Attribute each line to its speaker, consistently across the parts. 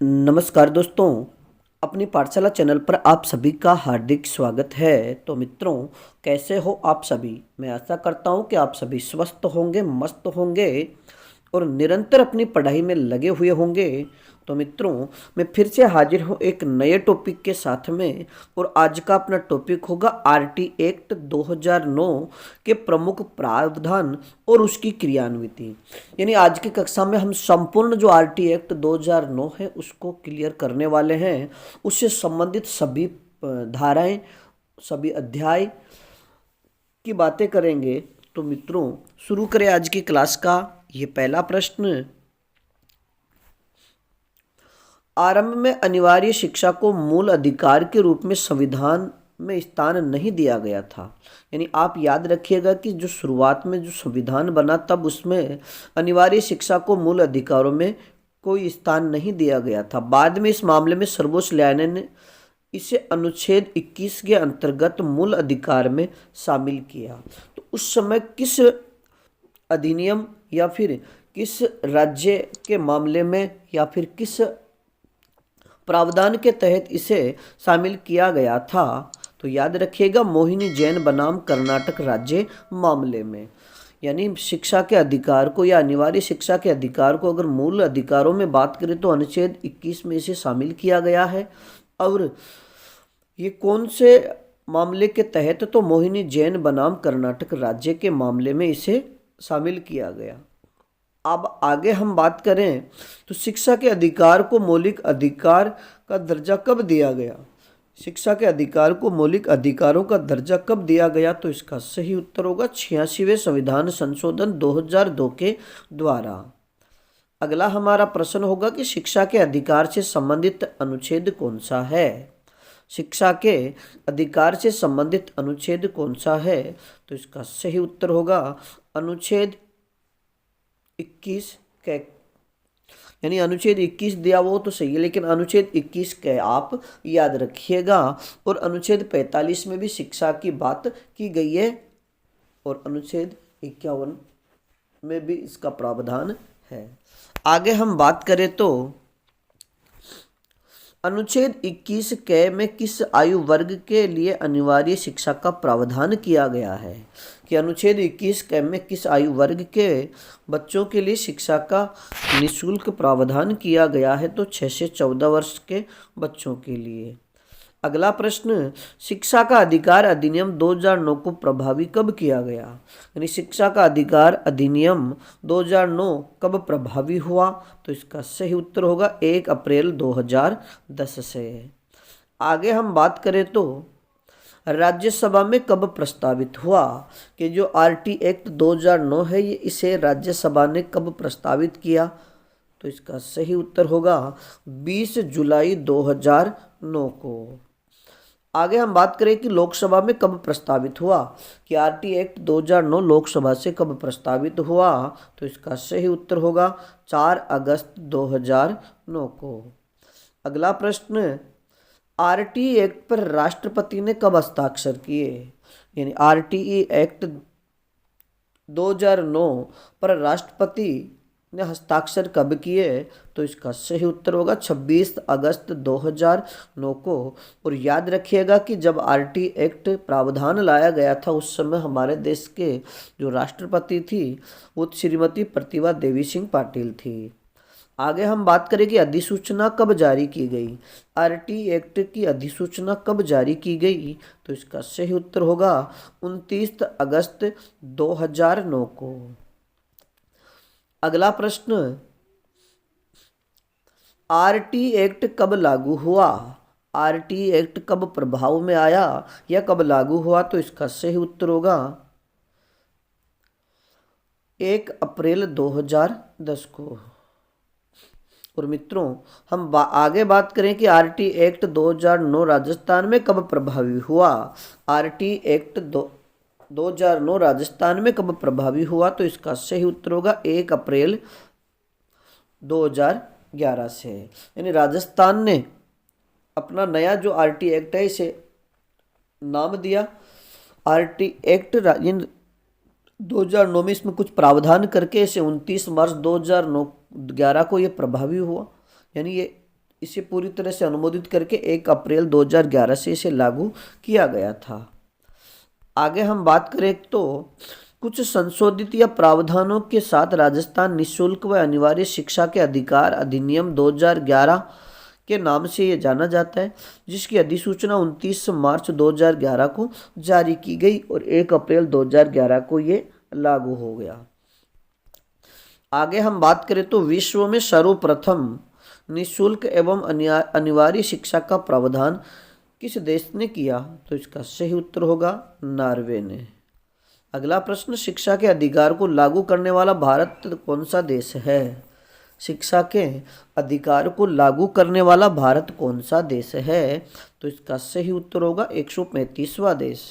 Speaker 1: नमस्कार दोस्तों, अपनी पाठशाला चैनल पर आप सभी का हार्दिक स्वागत है। तो मित्रों, कैसे हो आप सभी? मैं आशा करता हूँ कि आप सभी स्वस्थ होंगे, मस्त होंगे और निरंतर अपनी पढ़ाई में लगे हुए होंगे। तो मित्रों, मैं फिर से हाजिर हूँ एक नए टॉपिक के साथ में, और आज का अपना टॉपिक होगा आरटी एक्ट 2009 के प्रमुख प्रावधान और उसकी क्रियान्विति। यानी आज की कक्षा में हम संपूर्ण जो आरटी एक्ट 2009 है उसको क्लियर करने वाले हैं। उससे संबंधित सभी धाराएं, सभी अध्याय की बातें करेंगे। तो मित्रों, शुरू करें आज की क्लास का। ये पहला प्रश्न, आरंभ में अनिवार्य शिक्षा को मूल अधिकार के रूप में संविधान में स्थान नहीं दिया गया था। यानी आप याद रखिएगा कि जो शुरुआत में जो संविधान बना तब उसमें अनिवार्य शिक्षा को मूल अधिकारों में कोई स्थान नहीं दिया गया था। बाद में इस मामले में सर्वोच्च न्यायालय ने इसे अनुच्छेद 21 के अंतर्गत मूल अधिकार में शामिल किया। तो उस समय किस अधिनियम या फिर किस राज्य के मामले में या फिर किस प्रावधान के तहत इसे शामिल किया गया था? तो याद रखिएगा, मोहिनी जैन बनाम कर्नाटक राज्य मामले में। यानी शिक्षा के अधिकार को या अनिवार्य शिक्षा के अधिकार को अगर मूल अधिकारों में बात करें तो अनुच्छेद 21 में इसे शामिल किया गया है। और ये कौन से मामले के तहत? तो मोहिनी जैन बनाम कर्नाटक राज्य के मामले में इसे शामिल किया गया। अब आगे हम बात करें तो शिक्षा के अधिकार को मौलिक अधिकार का दर्जा कब दिया गया? शिक्षा के अधिकार को मौलिक अधिकारों का दर्जा कब दिया गया? तो इसका सही उत्तर होगा 86वें संविधान संशोधन 2002 के द्वारा। अगला हमारा प्रश्न होगा कि शिक्षा के अधिकार से संबंधित अनुच्छेद कौन सा है? शिक्षा के अधिकार से संबंधित अनुच्छेद कौन सा है? तो इसका सही उत्तर होगा अनुच्छेद 21 के। यानी अनुच्छेद 21 दिया वो तो सही है, लेकिन अनुच्छेद 21 के आप याद रखिएगा। और अनुच्छेद 45 में भी शिक्षा की बात की गई है और अनुच्छेद 51 में भी इसका प्रावधान है। आगे हम बात करें तो अनुच्छेद 21 के में किस आयु वर्ग के लिए अनिवार्य शिक्षा का प्रावधान किया गया है? कि अनुच्छेद 21 के में किस आयु वर्ग के बच्चों के लिए शिक्षा का निःशुल्क प्रावधान किया गया है? तो 6 से 14 वर्ष के बच्चों के लिए। अगला प्रश्न, शिक्षा का अधिकार अधिनियम 2009 को प्रभावी कब किया गया? यानी शिक्षा का अधिकार अधिनियम 2009 कब प्रभावी हुआ? तो इसका सही उत्तर होगा 1 अप्रैल 2010 से। आगे हम बात करें तो राज्यसभा में कब प्रस्तावित हुआ? कि जो आरटी एक्ट 2009 है ये इसे राज्यसभा ने कब प्रस्तावित किया? तो इसका सही उत्तर होगा 20 जुलाई 2009 को। आगे हम बात करें कि लोकसभा में कब प्रस्तावित हुआ? कि आरटी एक्ट 2009 लोकसभा से कब प्रस्तावित हुआ? तो इसका सही उत्तर होगा 4 अगस्त 2009 को। अगला प्रश्न, आरटी एक्ट पर राष्ट्रपति ने कब हस्ताक्षर किए? यानी आरटीई एक्ट 2009 पर राष्ट्रपति ने हस्ताक्षर कब किए? तो इसका सही उत्तर होगा 26 अगस्त 2009 को। और याद रखिएगा कि जब आरटी एक्ट प्रावधान लाया गया था उस समय हमारे देश के जो राष्ट्रपति थी वो श्रीमती प्रतिभा देवी सिंह पाटिल थी। आगे हम बात करें कि अधिसूचना कब जारी की गई? आरटी एक्ट की अधिसूचना कब जारी की गई? तो इसका सही उत्तर होगा 29 अगस्त 2009 को। अगला प्रश्न, आरटी एक्ट कब लागू हुआ? आरटी एक्ट कब प्रभाव में आया या कब लागू हुआ? तो इसका सही उत्तर होगा 1 अप्रैल 2010 को। और मित्रों, हम आगे बात करें कि आरटी एक्ट 2009 राजस्थान में कब प्रभावी हुआ? आरटी एक्ट 2009 राजस्थान में कब प्रभावी हुआ? तो इसका सही उत्तर होगा 1 अप्रैल 2011 से। यानी राजस्थान ने अपना नया जो आरटी एक्ट है इसे नाम दिया आरटी एक्ट 2009 में। इसमें कुछ प्रावधान करके इसे 29 मार्च 2011 को ये प्रभावी हुआ। यानी ये इसे पूरी तरह से अनुमोदित करके 1 अप्रैल 2011 से इसे लागू किया गया था। आगे हम बात करें तो कुछ संशोधित या प्रावधानों के साथ राजस्थान निःशुल्क व अनिवार्य शिक्षा के अधिकार अधिनियम 2011 के नाम से ये जाना जाता है, जिसकी अधिसूचना 29 मार्च 2011 को जारी की गई और 1 अप्रैल 2011 को ये लागू हो गया। आगे हम बात करें तो विश्व में सर्वप्रथम निःशुल्क एवं अनिवार्य शिक्षा का प्रावधान किस देश ने किया? तो इसका सही उत्तर होगा नॉर्वे ने। अगला प्रश्न, शिक्षा के अधिकार को लागू करने वाला भारत कौन सा देश है? शिक्षा के अधिकार को लागू करने वाला भारत कौन सा देश है? तो इसका सही उत्तर होगा 135वां देश।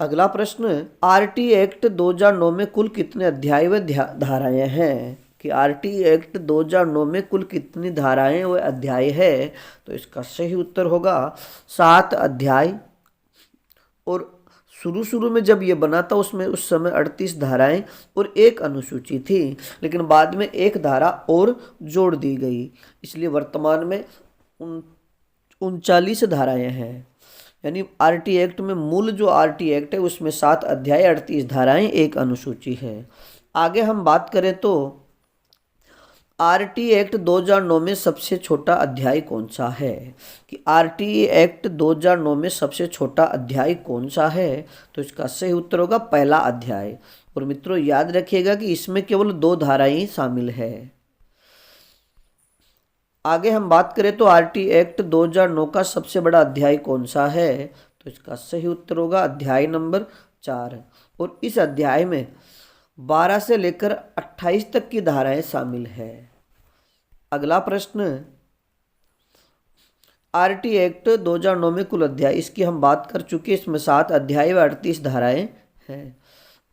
Speaker 1: अगला प्रश्न, आरटी एक्ट 2009 में कुल कितने अध्याय व धाराएं हैं? कि आरटी एक्ट 2009 में कुल कितनी धाराएं व अध्याय है? तो इसका सही उत्तर होगा 7 अध्याय। और शुरू में जब ये बना था उसमें उस समय 38 धाराएं और 1 अनुसूची थी, लेकिन बाद में 1 धारा और जोड़ दी गई, इसलिए वर्तमान में 39 धाराएं हैं। यानी आरटी एक्ट में मूल जो आरटी एक्ट है उसमें 7 अध्याय, 38 धाराएं, 1 अनुसूची है। आगे हम बात करें तो आरटी एक्ट 2009 में सबसे छोटा अध्याय कौन सा है? कि आरटी एक्ट 2009 में सबसे छोटा अध्याय कौन सा है? तो इसका सही उत्तर होगा पहला अध्याय। और मित्रों याद रखिएगा कि इसमें केवल 2 धाराएं शामिल है। आगे हम बात करें तो आरटी एक्ट 2009 का सबसे बड़ा अध्याय कौन सा है? तो इसका सही उत्तर होगा अध्याय नंबर 4। और इस अध्याय में 12 से लेकर 28 तक की धाराएं शामिल है। अगला प्रश्न, आरटी एक्ट 2009 में कुल अध्याय, इसकी हम बात कर चुके, इसमें 7 अध्याय व 38 धाराएं हैं।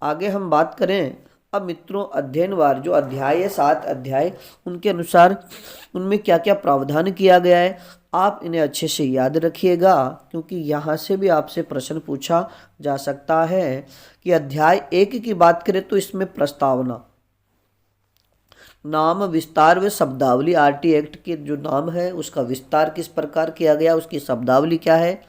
Speaker 1: आगे हम बात करें अब मित्रों अध्ययनवार जो अध्याय है 7 अध्याय, उनके अनुसार उनमें क्या क्या प्रावधान किया गया है, आप इन्हें अच्छे से याद रखिएगा, क्योंकि यहाँ से भी आपसे प्रश्न पूछा जा सकता है। कि अध्याय 1 की बात करें तो इसमें प्रस्तावना, नाम, विस्तार व शब्दावली, आरटी एक्ट के जो नाम है उसका विस्तार किस प्रकार किया गया, उसकी शब्दावली क्या है,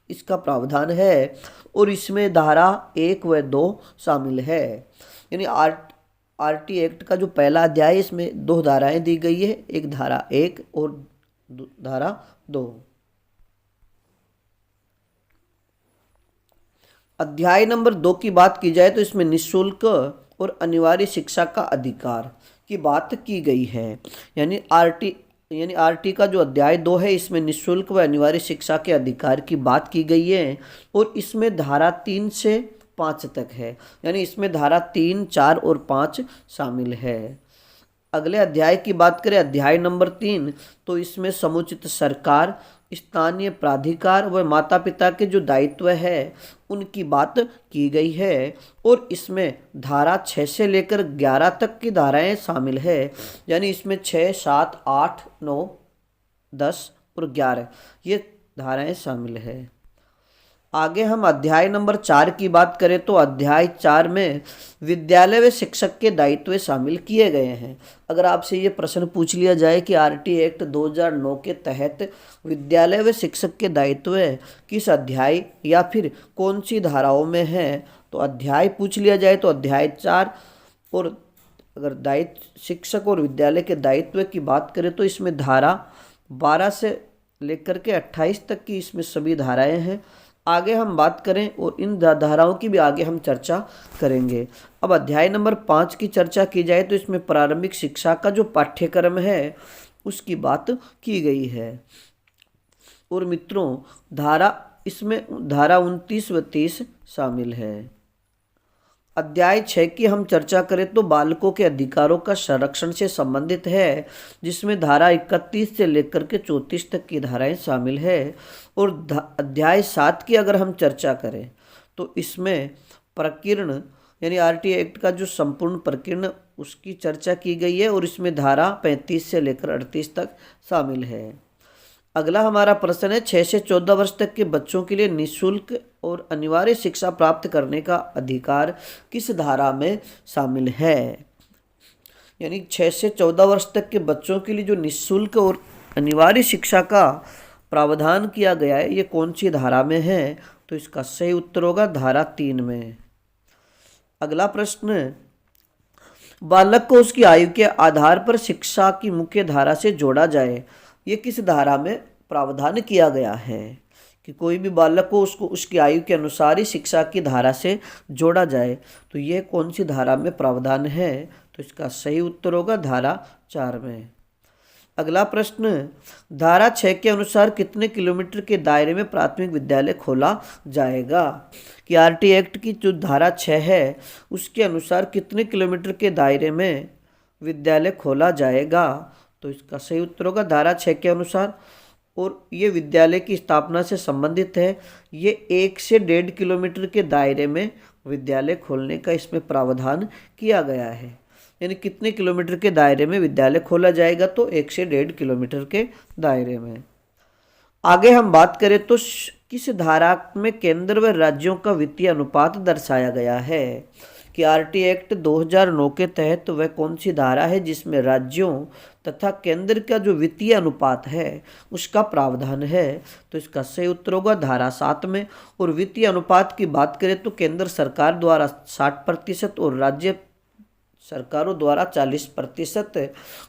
Speaker 1: इसका प्रावधान है। और इसमें धारा 1 व 2 शामिल है। यानी आरटी एक्ट का जो पहला अध्याय है इसमें 2 धाराएं दी गई है, एक धारा 1 और धारा 2। अध्याय नंबर 2 की बात की जाए तो इसमें निःशुल्क और अनिवार्य शिक्षा का अधिकार की बात की गई है। यानी आरटी का जो अध्याय 2 है इसमें निःशुल्क व अनिवार्य शिक्षा के अधिकार की बात की गई है। और इसमें धारा 3 से 5 तक है, यानी इसमें धारा 3, 4 और 5 शामिल है। अगले अध्याय की बात करें अध्याय नंबर 3, तो इसमें समुचित सरकार, स्थानीय प्राधिकार व माता पिता के जो दायित्व है उनकी बात की गई है। और इसमें धारा 6 से लेकर 11 तक की धाराएं शामिल है। यानी इसमें 6, 7, 8, 9, 10 और 11 ये धाराएं शामिल है। आगे हम अध्याय नंबर 4 की बात करें तो अध्याय 4 में विद्यालय व शिक्षक के दायित्व शामिल किए गए हैं। अगर आपसे ये प्रश्न पूछ लिया जाए कि आरटी एक्ट 2009 के तहत विद्यालय व शिक्षक के दायित्व किस अध्याय या फिर कौन सी धाराओं में है, तो अध्याय पूछ लिया जाए तो अध्याय 4। और अगर दायित्व शिक्षक और विद्यालय के दायित्व की बात करें तो इसमें धारा 12 से लेकर के 28 तक की इसमें सभी धाराएं हैं। आगे हम बात करें और इन धाराओं की भी आगे हम चर्चा करेंगे। अब अध्याय नंबर 5 की चर्चा की जाए तो इसमें प्रारंभिक शिक्षा का जो पाठ्यक्रम है उसकी बात की गई है। और मित्रों इसमें धारा 29 व 30 शामिल है। अध्याय 6 की हम चर्चा करें तो बालकों के अधिकारों का संरक्षण से संबंधित है, जिसमें धारा 31 से लेकर के 34 तक की धाराएं शामिल है। और अध्याय 7 की अगर हम चर्चा करें तो इसमें प्रकीर्ण यानी आरटी एक्ट का जो संपूर्ण प्रकीर्ण उसकी चर्चा की गई है। और इसमें धारा 35 से लेकर 38 तक शामिल है। अगला हमारा प्रश्न है 6 से 14 वर्ष तक के बच्चों के लिए निःशुल्क और अनिवार्य शिक्षा प्राप्त करने का अधिकार किस धारा में शामिल है? यानी 6 से 14 वर्ष तक के बच्चों के लिए जो निःशुल्क और अनिवार्य शिक्षा का प्रावधान किया गया है, ये कौन सी धारा में है? तो इसका सही उत्तर होगा धारा 3 में। अगला प्रश्न, बालक को उसकी आयु के आधार पर शिक्षा की मुख्य धारा से जोड़ा जाए, ये किस धारा में प्रावधान किया गया है? कि कोई भी बालक को उसको उसकी आयु के अनुसार ही शिक्षा की धारा से जोड़ा जाए, तो यह कौन सी धारा में प्रावधान है? तो इसका सही उत्तर होगा धारा 4 में। अगला प्रश्न, धारा 6 के अनुसार कितने किलोमीटर के दायरे में प्राथमिक विद्यालय खोला जाएगा? कि आरटी एक्ट की जो धारा 6 है उसके अनुसार कितने किलोमीटर के दायरे में विद्यालय खोला जाएगा? तो इसका सही उत्तर होगा धारा 6 के अनुसार। और ये विद्यालय की स्थापना से संबंधित है। ये 1 से 1.5 किलोमीटर के दायरे में विद्यालय खोलने का इसमें प्रावधान किया गया है। यानी कितने किलोमीटर के दायरे में विद्यालय खोला जाएगा? तो 1 से 1.5 किलोमीटर के दायरे में। आगे हम बात करें तो किस धारा में केंद्र व राज्यों का वित्तीय अनुपात दर्शाया गया है? कि आरटी एक्ट 2009 के तहत वह कौन सी धारा है जिसमें राज्यों तथा केंद्र का जो वित्तीय अनुपात है उसका प्रावधान है? तो इसका सही उत्तर होगा धारा 7 में। और वित्तीय अनुपात की बात करें तो केंद्र सरकार द्वारा 60% और राज्य सरकारों द्वारा 40%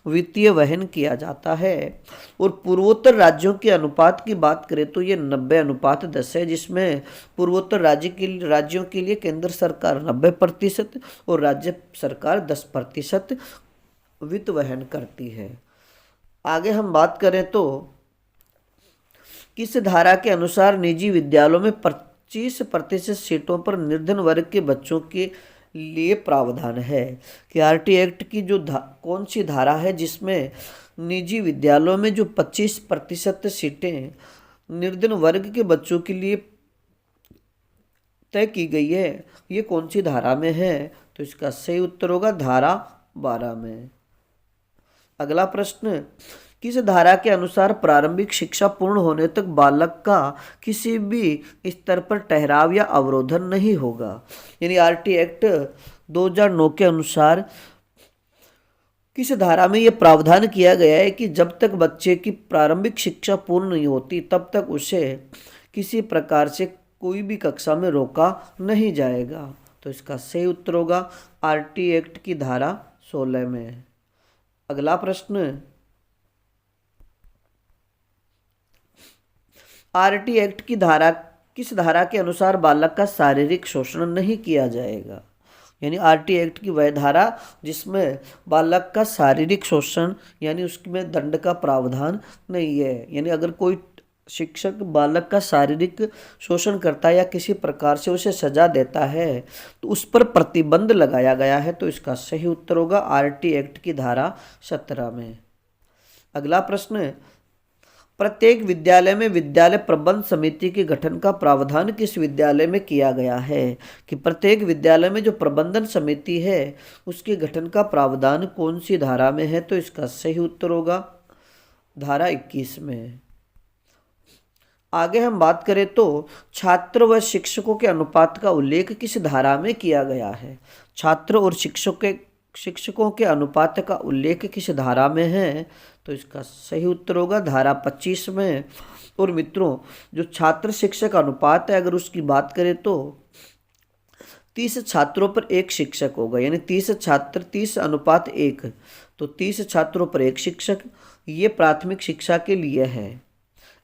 Speaker 1: वित्तीय वहन किया जाता है। और पूर्वोत्तर राज्यों के अनुपात की बात करें तो ये 90:10 है, जिसमें पूर्वोत्तर राज्यों के लिए केंद्र सरकार 90% और राज्य सरकार 10% वित्त वहन करती है। आगे हम बात करें तो किस धारा के अनुसार निजी विद्यालयों में 25% सीटों पर निर्धन वर्ग के बच्चों के लिए प्रावधान है? कि आरटी एक्ट की जो कौन सी धारा है जिसमें निजी विद्यालयों में जो 25% सीटें निर्धन वर्ग के बच्चों के लिए तय की गई है, ये कौन सी धारा में है? तो इसका सही उत्तर होगा धारा 12 में। अगला प्रश्न, किस धारा के अनुसार प्रारंभिक शिक्षा पूर्ण होने तक बालक का किसी भी स्तर पर ठहराव या अवरोधन नहीं होगा? यानी आरटी एक्ट 2009 के अनुसार किस धारा में यह प्रावधान किया गया है कि जब तक बच्चे की प्रारंभिक शिक्षा पूर्ण नहीं होती तब तक उसे किसी प्रकार से कोई भी कक्षा में रोका नहीं जाएगा? तो इसका सही उत्तर होगा आरटी एक्ट की धारा 16 में। अगला प्रश्न, आरटी एक्ट की धारा किस धारा के अनुसार बालक का शारीरिक शोषण नहीं किया जाएगा? यानी आरटी एक्ट की वह धारा जिसमें बालक का शारीरिक शोषण यानी उसमें दंड का प्रावधान नहीं है। यानी अगर कोई शिक्षक बालक का शारीरिक शोषण करता है या किसी प्रकार से उसे सजा देता है तो उस पर प्रतिबंध लगाया गया है। तो इसका सही उत्तर होगा आरटी एक्ट की धारा 17 में। अगला प्रश्न, प्रत्येक विद्यालय में विद्यालय प्रबंध समिति के गठन का प्रावधान किस विद्यालय में किया गया है? कि प्रत्येक विद्यालय में जो प्रबंधन समिति है उसके गठन का प्रावधान कौन सी धारा में है? तो इसका सही उत्तर होगा धारा 21 में। आगे हम बात करें तो छात्र व शिक्षकों के अनुपात का उल्लेख किस धारा में किया गया है? छात्र और शिक्षकों के अनुपात का उल्लेख किस धारा में है? तो इसका सही उत्तर होगा धारा 25 में। और मित्रों, जो छात्र शिक्षक अनुपात है अगर उसकी बात करें तो 30 छात्रों पर 1 शिक्षक होगा। यानी 30 छात्र 30:1, तो 30 छात्रों पर 1 शिक्षक, ये प्राथमिक शिक्षा के लिए है।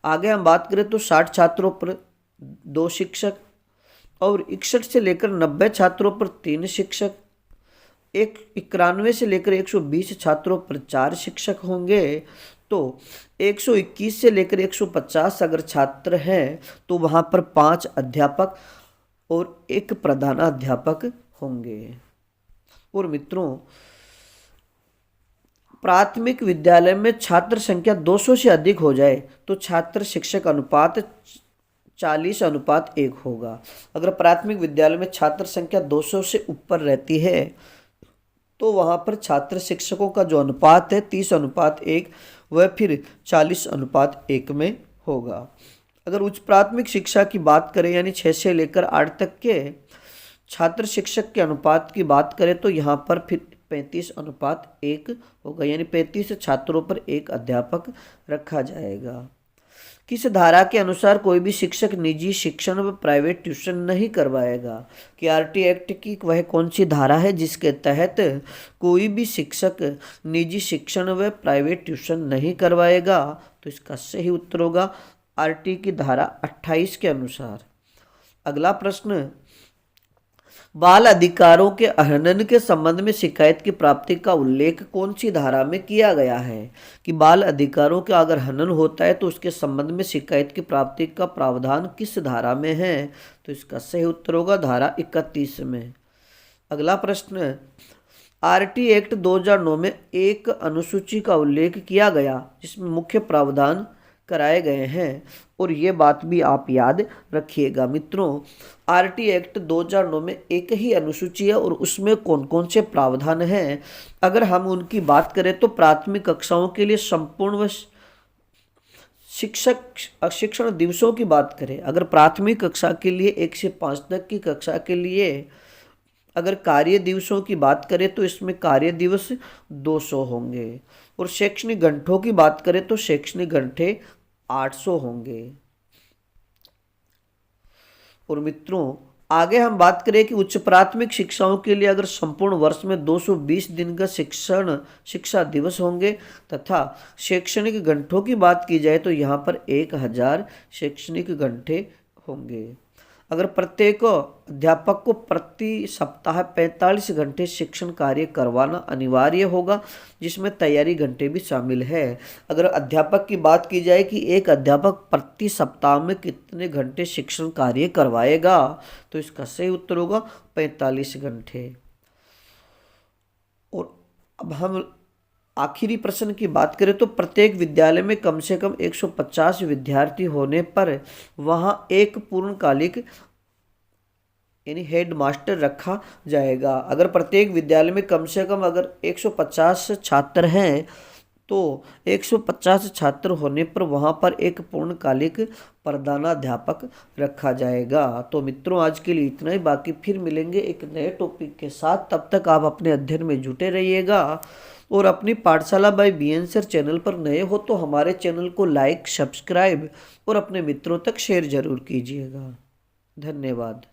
Speaker 1: आगे हम बात करें तो 60 छात्रों पर 2 शिक्षक और 61 से लेकर 90 छात्रों पर 3 शिक्षक, 91 से लेकर 120 छात्रों पर 4 शिक्षक होंगे। तो 121 से लेकर 150 अगर छात्र हैं तो वहाँ पर 5 अध्यापक और 1 प्रधानाध्यापक होंगे। और मित्रों, प्राथमिक विद्यालय में छात्र संख्या 200 से अधिक हो जाए तो छात्र शिक्षक अनुपात 40:1 होगा। अगर प्राथमिक विद्यालय में छात्र संख्या 200 से ऊपर रहती है तो वहाँ पर छात्र शिक्षकों का जो अनुपात है 30:1 वह फिर 40:1 में होगा। अगर उच्च प्राथमिक शिक्षा की बात करें यानी 6 से लेकर 8 तक के छात्र शिक्षक के अनुपात की बात करें तो यहाँ पर फिर 35:1 होगा, यानी 35 छात्रों पर एक अध्यापक रखा जाएगा। किस धारा के अनुसार कोई भी शिक्षक निजी शिक्षण व प्राइवेट ट्यूशन नहीं करवाएगा? कि आरटी एक्ट की वह कौन सी धारा है जिसके तहत कोई भी शिक्षक निजी शिक्षण व प्राइवेट ट्यूशन नहीं करवाएगा? तो इसका सही उत्तर होगा आरटी की धारा 28 के अनुसार। अगला प्रश्न, बाल अधिकारों के हनन के संबंध में शिकायत की प्राप्ति का उल्लेख कौन सी धारा में किया गया है? कि बाल अधिकारों का अगर हनन होता है तो उसके संबंध में शिकायत की प्राप्ति का प्रावधान किस धारा में है? तो इसका सही उत्तर होगा धारा 31 में। अगला प्रश्न, आरटी एक्ट 2009 में एक अनुसूची का उल्लेख किया गया जिसमें मुख्य प्रावधान कराए गए हैं, और ये बात भी आप याद रखिएगा मित्रों। आरटी एक्ट 2009 में एक ही अनुसूची है और उसमें कौन कौन से प्रावधान हैं, अगर हम उनकी बात करें तो प्राथमिक कक्षाओं के लिए संपूर्ण व शिक्षण दिवसों की बात करें, अगर प्राथमिक कक्षा के लिए 1 से 5 तक की कक्षा के लिए अगर कार्य दिवसों की बात करें तो इसमें कार्य दिवस 200 होंगे, और शैक्षणिक घंटों की बात करें तो शैक्षणिक घंटे 800 होंगे। और मित्रों आगे हम बात करें कि उच्च प्राथमिक शिक्षाओं के लिए अगर संपूर्ण वर्ष में 220 दिन का शिक्षा दिवस होंगे, तथा शैक्षणिक घंटों की बात की जाए तो यहाँ पर 1000 शैक्षणिक घंटे होंगे। अगर प्रत्येक अध्यापक को प्रति सप्ताह 45 घंटे शिक्षण कार्य करवाना अनिवार्य होगा, जिसमें तैयारी घंटे भी शामिल है। अगर अध्यापक की बात की जाए कि एक अध्यापक प्रति सप्ताह में कितने घंटे शिक्षण कार्य करवाएगा, तो इसका सही उत्तर होगा 45 घंटे। और अब हम आखिरी प्रश्न की बात करें तो प्रत्येक विद्यालय में कम से कम 150 विद्यार्थी होने पर वहां एक पूर्णकालिक यानी हेड मास्टर रखा जाएगा। अगर प्रत्येक विद्यालय में कम से कम अगर 150 छात्र हैं तो 150 छात्र होने पर वहां पर एक पूर्णकालिक प्रधानाध्यापक रखा जाएगा। तो मित्रों आज के लिए इतना ही, बाकी फिर मिलेंगे एक नए टॉपिक के साथ। तब तक आप अपने अध्ययन में जुटे रहिएगा, और अपनी पाठशाला बाय बीएन सर चैनल पर नए हो तो हमारे चैनल को लाइक, सब्सक्राइब और अपने मित्रों तक शेयर जरूर कीजिएगा। धन्यवाद।